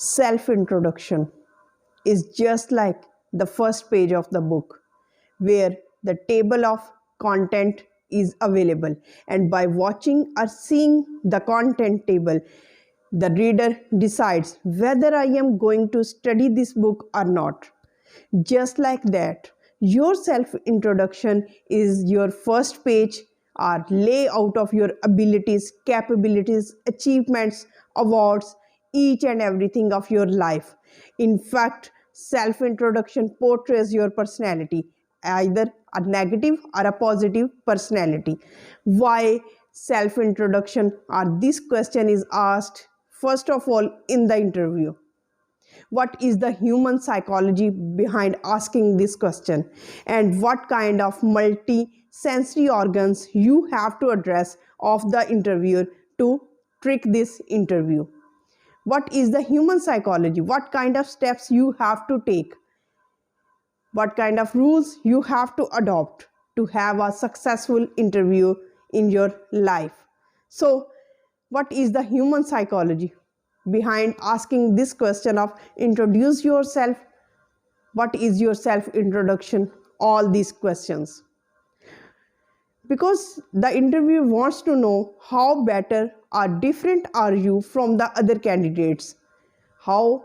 Self-introduction is just like the first page of the book, where the table of content is available, and by watching or seeing the content table, the reader decides whether I am going to study this book or not. Just like that, your self introduction is your first page or layout of your abilities, capabilities, achievements, awards, each and everything of your life. In fact, self introduction portrays your personality, either a negative or a positive personality. Why self introduction, or this question is asked first of all in the interview. What is the human psychology behind asking this question, and what kind of multi-sensory organs you have to address of the interviewer to trick this interview? What is the human psychology? What kind of steps you have to take? What kind of rules you have to adopt to have a successful interview in your life? So, what is the human psychology behind asking this question of introduce yourself? What is your self introduction? All these questions, because the interviewer wants to know how better or different are you from the other candidates, how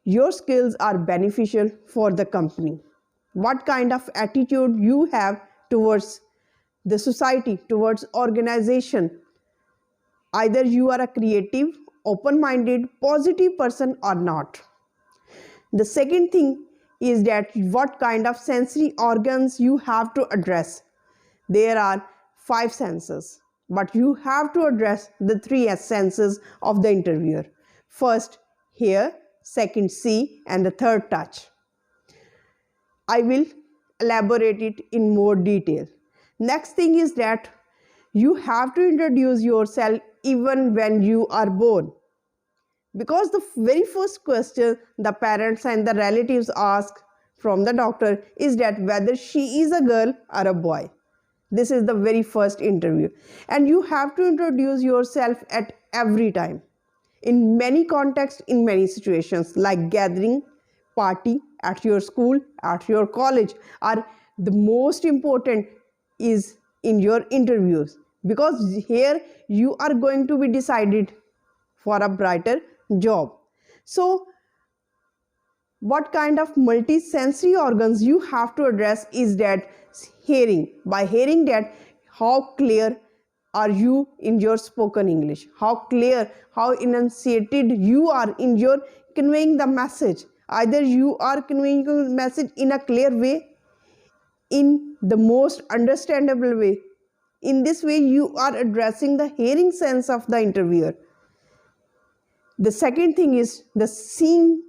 your skills are beneficial for the company, what kind of attitude you have towards the society, towards organization. Either you are a creative, open-minded, positive person or not. The second thing is that what kind of sensory organs you have to address. There are 5 senses, but you have to address the 3 senses of the interviewer. First, hear, second, see, and the third, touch. I will elaborate it in more detail. Next thing is that you have to introduce yourself even when you are born, because the very first question the parents and the relatives ask from the doctor is that whether she is a girl or a boy. This is the very first interview, and you have to introduce yourself at every time, in many contexts, in many situations, like gathering, party, at your school, at your college, or the most important is in your interviews, because here you are going to be decided for a brighter job. So what kind of multi-sensory organs you have to address is that hearing. By hearing that, how clear are you in your spoken English, how clear, how enunciated you are in your conveying the message. Either you are conveying the message in a clear way, in the most understandable way. In this way you are addressing the hearing sense of the interviewer. The second thing is the seeing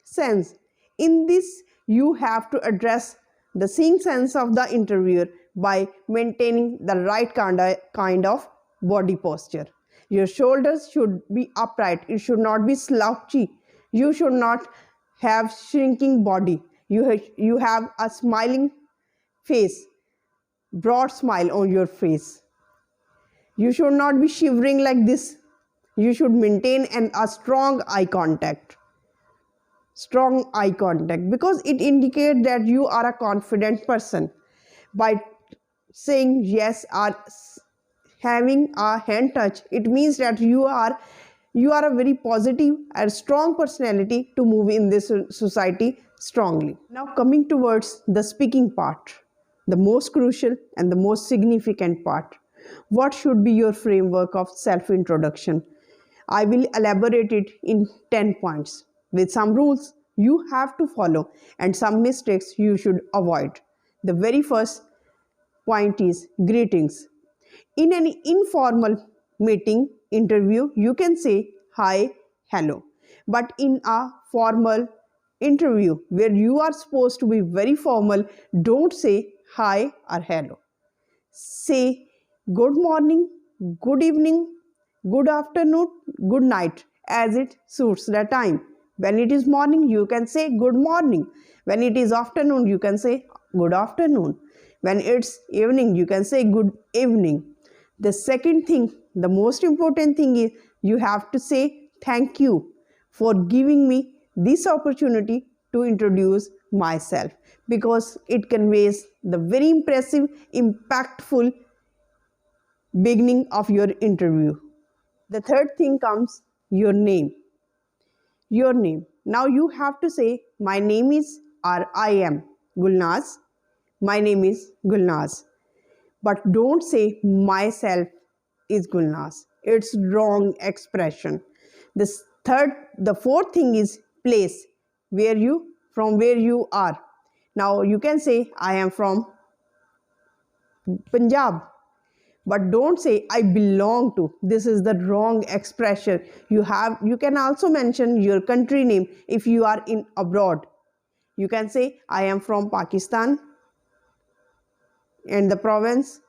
sense. In this you have to address the seeing sense of the interviewer by maintaining the right kind of body posture. Your shoulders should be upright, it should not be slouchy, you should not have shrinking body, you have a smiling face, broad smile on your face. You should not be shivering like this. You should maintain a strong eye contact. Strong eye contact, because it indicates that you are a confident person. By saying yes or having a hand touch, it means that you are a very positive and strong personality to move in this society strongly. Now coming towards the speaking part, the most crucial and the most significant part. What should be your framework of self-introduction? I will elaborate it in 10 points with some rules you have to follow and some mistakes you should avoid. The very first point is greetings. In an informal meeting, interview, you can say hi, hello. But in a formal interview where you are supposed to be very formal, don't say hi or hello. Say good morning, good evening, good afternoon, good night, as it suits the time. When it is morning, you can say good morning. When it is afternoon, you can say good afternoon. When it's evening, you can say good evening. The second thing, the most important thing is you have to say thank you for giving me this opportunity to introduce myself, because it conveys the very impressive, impactful beginning of your interview. The third thing comes your name. Your name. Now you have to say, my name is, or I am Gulnaz. My name is Gulnaz. But don't say myself is Gulnaz. It's wrong expression. The fourth thing is place, from where you are. Now you can say I am from Punjab, but don't say I belong to. This is the wrong expression. You can also mention your country name if you are in abroad. You can say I am from Pakistan and the province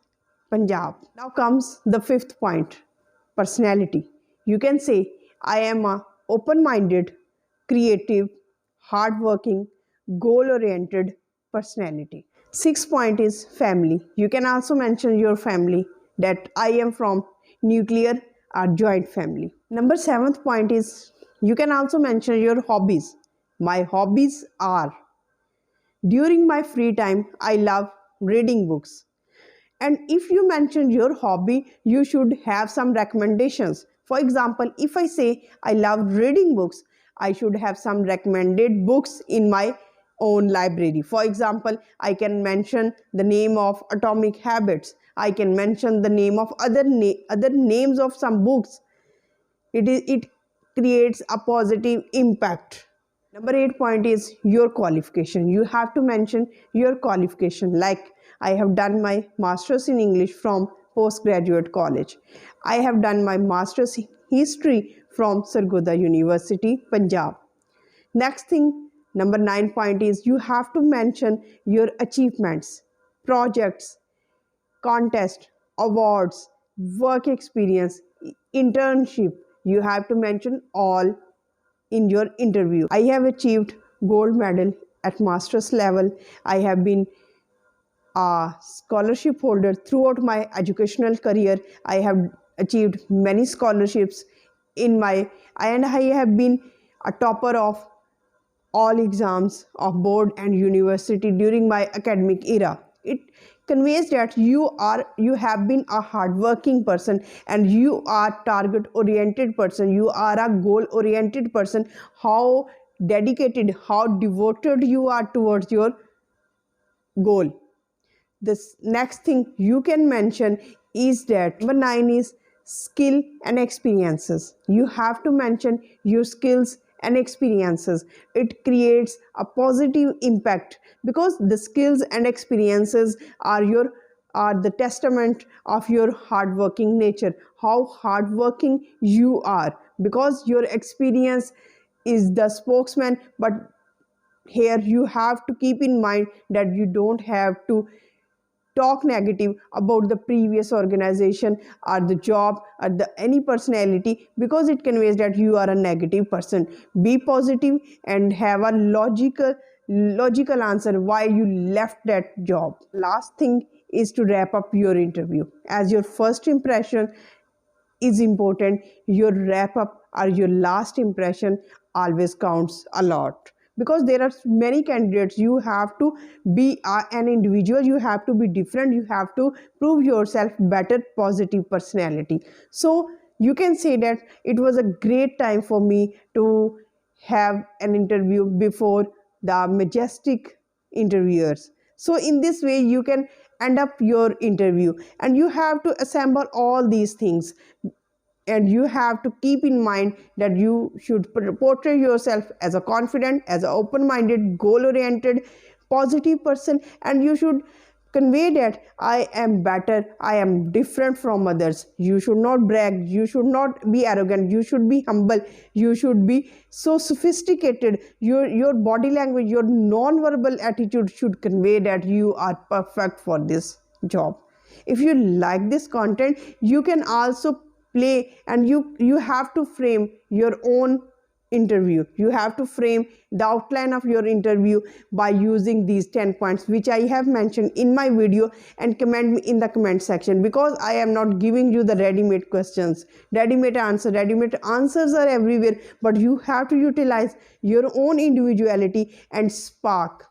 Punjab. Now comes the fifth point, personality. You can say, I am a open-minded, creative, hardworking, goal-oriented personality. Sixth point is family. You can also mention your family, that I am from nuclear or joint family. Number seventh point is, you can also mention your hobbies. My hobbies are, during my free time, I love reading books. And if you mention your hobby, you should have some recommendations. For example, if I say I love reading books, I should have some recommended books in my own library. For example, I can mention the name of Atomic Habits. I can mention the name of other names of some books. It creates a positive impact. Number 8 point is your qualification. You have to mention your qualification, like I have done my master's in English from postgraduate college. I have done my master's in history from Sargodha University, Punjab. Next thing, number 9 point is you have to mention your achievements, projects, contest, awards, work experience, internship. You have to mention all in your interview. I have achieved gold medal at master's level. I have been a scholarship holder throughout my educational career. I have achieved many scholarships and I have been a topper of all exams of board and university during my academic era. It conveys that you have been a hardworking person, and you are target oriented person, you are a goal oriented person. How dedicated, how devoted you are towards your goal. This next thing you can mention is that number 9 is skill and experiences. You have to mention your skills and experiences. It creates a positive impact, because the skills and experiences are the testament of your hardworking nature, how hardworking you are, because your experience is the spokesman. But here you have to keep in mind that you don't have to talk negative about the previous organization or the job or any personality, because it conveys that you are a negative person. Be positive and have a logical answer why you left that job. Last thing is to wrap up your interview. As your first impression is important, your wrap up or your last impression always counts a lot, because there are many candidates. You have to be an individual, you have to be different, you have to prove yourself better, positive personality. So you can say that it was a great time for me to have an interview before the majestic interviewers. So in this way you can end up your interview, and you have to assemble all these things, and you have to keep in mind that you should portray yourself as a confident, as an open-minded, goal-oriented, positive person, and you should convey that I am better, I am different from others. You should not brag, you should not be arrogant, you should be humble, you should be so sophisticated. Your body language, your non-verbal attitude should convey that you are perfect for this job. If you like this content, you can also play, and you have to frame your own interview. You have to frame the outline of your interview by using these 10 points which I have mentioned in my video, and comment me in the comment section, because I am not giving you the ready-made questions, ready-made answers are everywhere, but you have to utilize your own individuality and spark,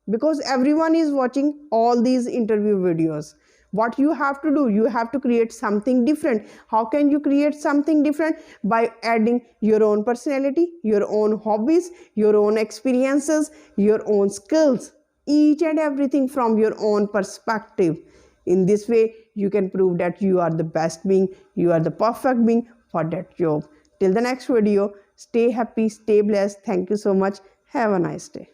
because everyone is watching all these interview videos. What you have to do, you have to create something different. How can you create something different? By adding your own personality, your own hobbies, your own experiences, your own skills, each and everything from your own perspective. In this way you can prove that you are the best being, you are the perfect being for that job. Till the next video, stay happy, stay blessed. Thank you so much. Have a nice day.